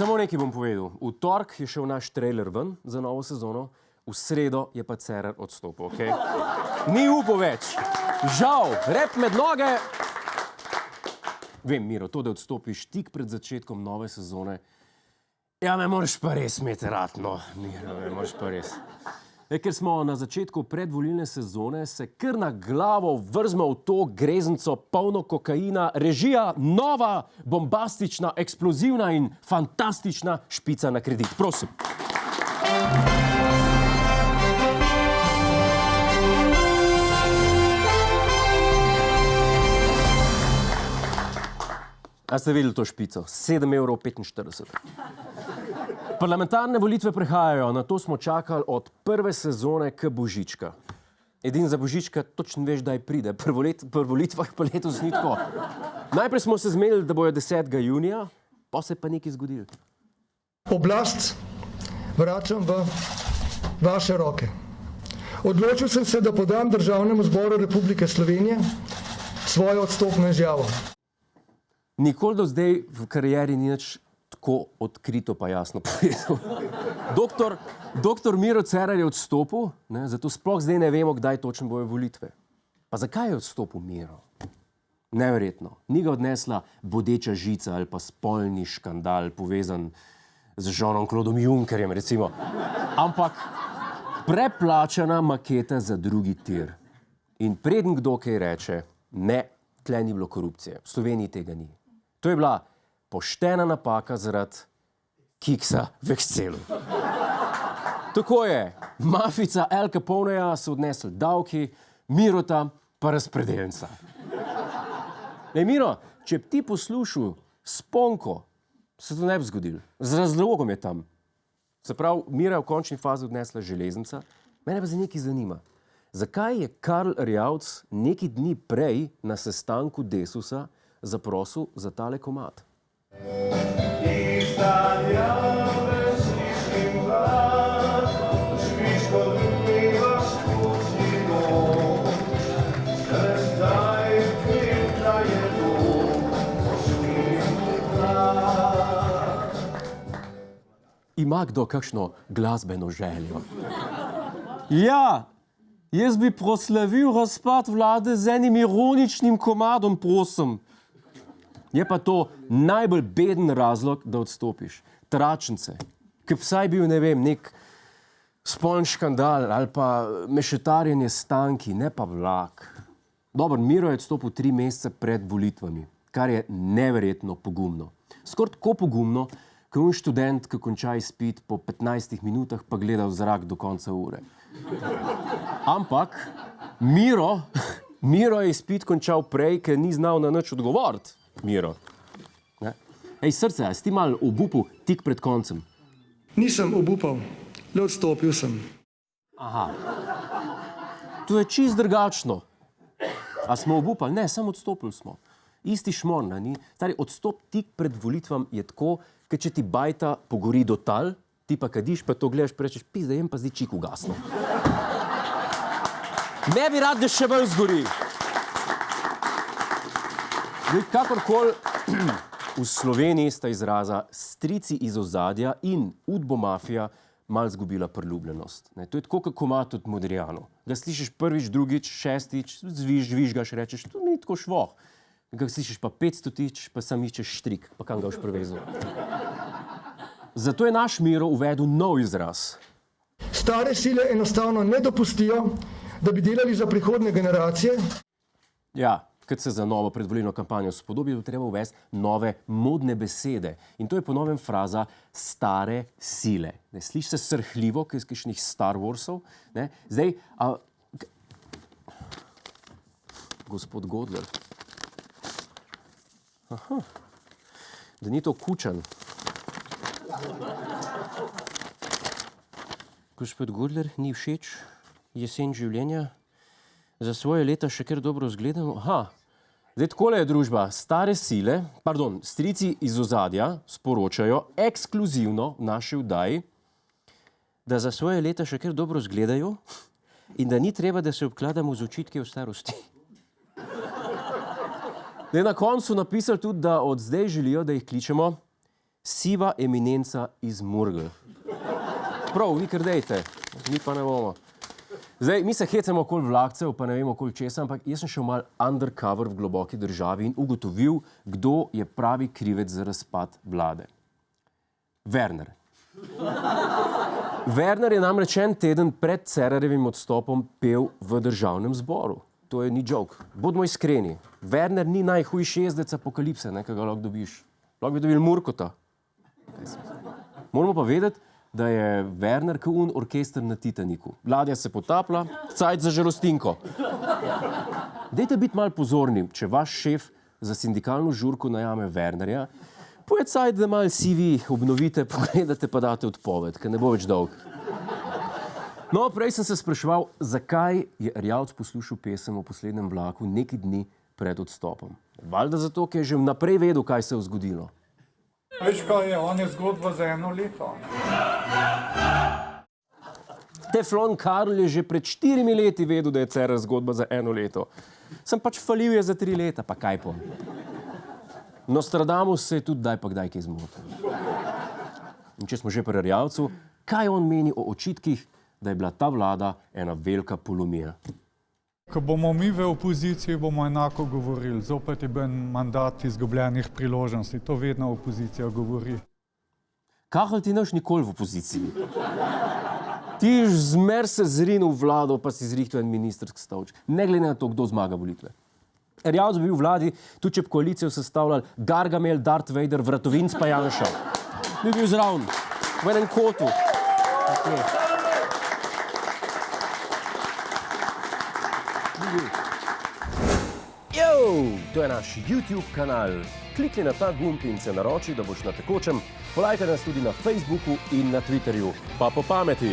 Samo nekaj bom povedal. V torek je šel naš trailer ven za novo sezono, v sredo je pa Cerar odstopil, okej? Ni upal več. Žal, rep med noge. Vem, Miro, to, da odstopiš tik pred začetkom nove sezone, ja, me moraš pa res imeti rad, no. Miro, me moraš pa res. Ker smo na začetku predvolilne sezone, se kar na glavo vrzmo v to greznico polno kokaina, režija nova, bombastična, eksplozivna in fantastična Špica na kredit. Prosim. A ste videli to Špico? 7,45 €. Parlamentarne volitve prehajajo, na to smo čakali od prve sezone k Božička. Edin za Božička točno veš, kdaj pride. Pri volitvah pa letos ni tako. Najprej smo se zmenili, da bojo 10. junija, pa se pa nekaj zgodilo. Oblast vračam v vaše roke. Odločil sem se, da podam Državnemu zboru Republike Slovenije svojo odstopno izjavo. Nikoli do zdaj v karieri ni nič tako odkrito pa jasno povedal. Doktor Miro Cerar je odstopil, ne, zato sploh zdaj ne vemo, kdaj točno bojo volitve. Pa zakaj je odstopil Miro? Neverjetno. Ni ga odnesla bodeča žica ali pa spolni škandal povezan z Jeanom-Claudom Junckerjem, recimo. Ampak preplačana maketa za drugi tir. In preden kdo kaj reče, ne, tle ni bilo korupcije. V Sloveniji tega ni. To je bila poštena napaka zaradi kiksa v Excelu. Tako je. Mafica Al Caponeja so odnesli davki, Mirota pa razpredelnica. Miro, če bi ti poslušal Sponko, se to ne bi zgodilo. Z razlogom je tam. Se pravi, Mira je v končni fazi odnesla železnica. Mene pa za nekaj zanima. Zakaj je Karl Erjavec nekaj dni prej na sestanku Desusa zaprosil za tale komad? Ima kdo kakšno glasbeno željo? Ja, jaz bi proslavil razpad vlade z enim ironičnim komadom, prosim. Je pa to najbolj beden razlog, da odstopiš. Tračnice. Ki vsaj bil, ne vem, nek spolni škandal ali pa mešetarjenje s tanki, ne pa vlak. Dobro, Miro je odstopil 3 mesece pred volitvami, kar je neverjetno pogumno. Skoraj tako pogumno, kot un študent, ki konča izpit po 15 minutah, pa gleda v zrak do konca ure. Ampak Miro je izpit končal prej, ker ni znal na nič odgovoriti. Miro. Ne? Ej, srce, a si ti malo obupal tik pred koncem? Nisem obupal, le odstopil sem. Aha. To je čist drugačno. A smo obupali? Ne, samo odstopili smo. Isti šmor, ni? Stari, odstop tik pred volitvam je tako, ker če ti bajta pogori do tal, ti pa kadiš, pa to gledaš, pa rečeš, pizda, jem pa zdaj čik ugasno. Ne bi rad, da še bolj zgori. Kakorkoli, v Sloveniji sta izraza strici iz ozadja in udbomafija malo zgubila priljubljenost. To je tako, kot komad od Modrijanu. Ga slišiš prvič, drugič, šestič, žvižgaš, rečeš, to ni tako švoh. Ga slišiš pa 500-tič, pa sam iščeš štrik, pa kam ga boš prevezal. Zato je naš Miro uvedel nov izraz. Stare sile enostavno ne dopustijo, da bi delali za prihodnje generacije. Ja, kad se za novo predvolilno kampanjo spodobi, bo treba uvesti nove modne besede. In to je po novem fraza stare sile. Sliši se srhljivo, kot iz kakšnih Star Warsov. Zdaj, gospod Godler. Aha, da ni to Kučan. Gospod Godler, ni všeč jesen življenja? Za svoje leta še kar dobro zgledamo. Aha, zdaj takole je družba. Stare sile, strici iz ozadja sporočajo ekskluzivno v naši vdaji, da za svoje leta še kar dobro zgledajo in da ni treba, da se obkladamo z očitki o starosti. Na koncu napisali tudi, da od zdaj želijo, da jih kličemo Siva eminenca iz Murgel. Prav, vi kar dejte, mi pa ne bomo. Zdaj, mi se hecamo okoli vlakcev, pa ne vemo okoli česa, ampak jaz sem šel mal undercover v globoki državi in ugotovil, kdo je pravi krivec za razpad vlade. Werner. Werner je namreč en teden pred Cerarjevim odstopom pel v državnem zboru. To je ni joke. Bodimo iskreni. Werner ni najhujši jezdec apokalipse, ki ga lahko dobiš. Lahko bi dobil Murkota. Moramo pa vedeti, da je Werner kot orkester na Titaniku. Ladja se potapla, cajt za žalostinko. Dajte biti malo pozorni, če vaš šef za sindikalno žurko najame Wernerja, poje cajt, da malo CV obnovite, pogledate pa date odpoved, ker ne bo več dolg. No, prej sem se spraševal, zakaj je Erjavec poslušal pesem o poslednjem vlaku nekaj dni pred odstopom. Valjda zato, ker je že vnaprej vedel, kaj se je zgodilo. Veš kaj je, on je zgodba za 1 leto. Teflon Karl je že pred 4 leti vedel, da je Cerar zgodba za 1 leto. Sem pač falil je za 3 leta, pa kaj pom. Nostradamus se je tudi daj pa kdaj kaj zmotil. In če smo že pri Erjavcu, kaj on meni o očitkih, da je bila ta vlada ena velika polomija? Ko bomo mi v opoziciji, bomo enako govorili. Zopet je bil mandat izgubljenih priložnosti. To vedno opozicija govori. Kahelj ti naš nikoli v opoziciji. Ti zmer se zrinu v vlado, pa si zrihtel en ministrski stolč. Ne glede na to, kdo zmaga volitve. Erjavec bi bil v vladi, tudi če bi koalicijo sestavljali Gargamel, Darth Vader, Vratovinc pa Janša. Bi bil zraven, v enem kotu. Okay. To je naš YouTube kanal. Klikni na ta gumb in se naroči, da boš na tekočem. Polajkaj nas tudi na Facebooku in na Twitterju. Pa po pameti!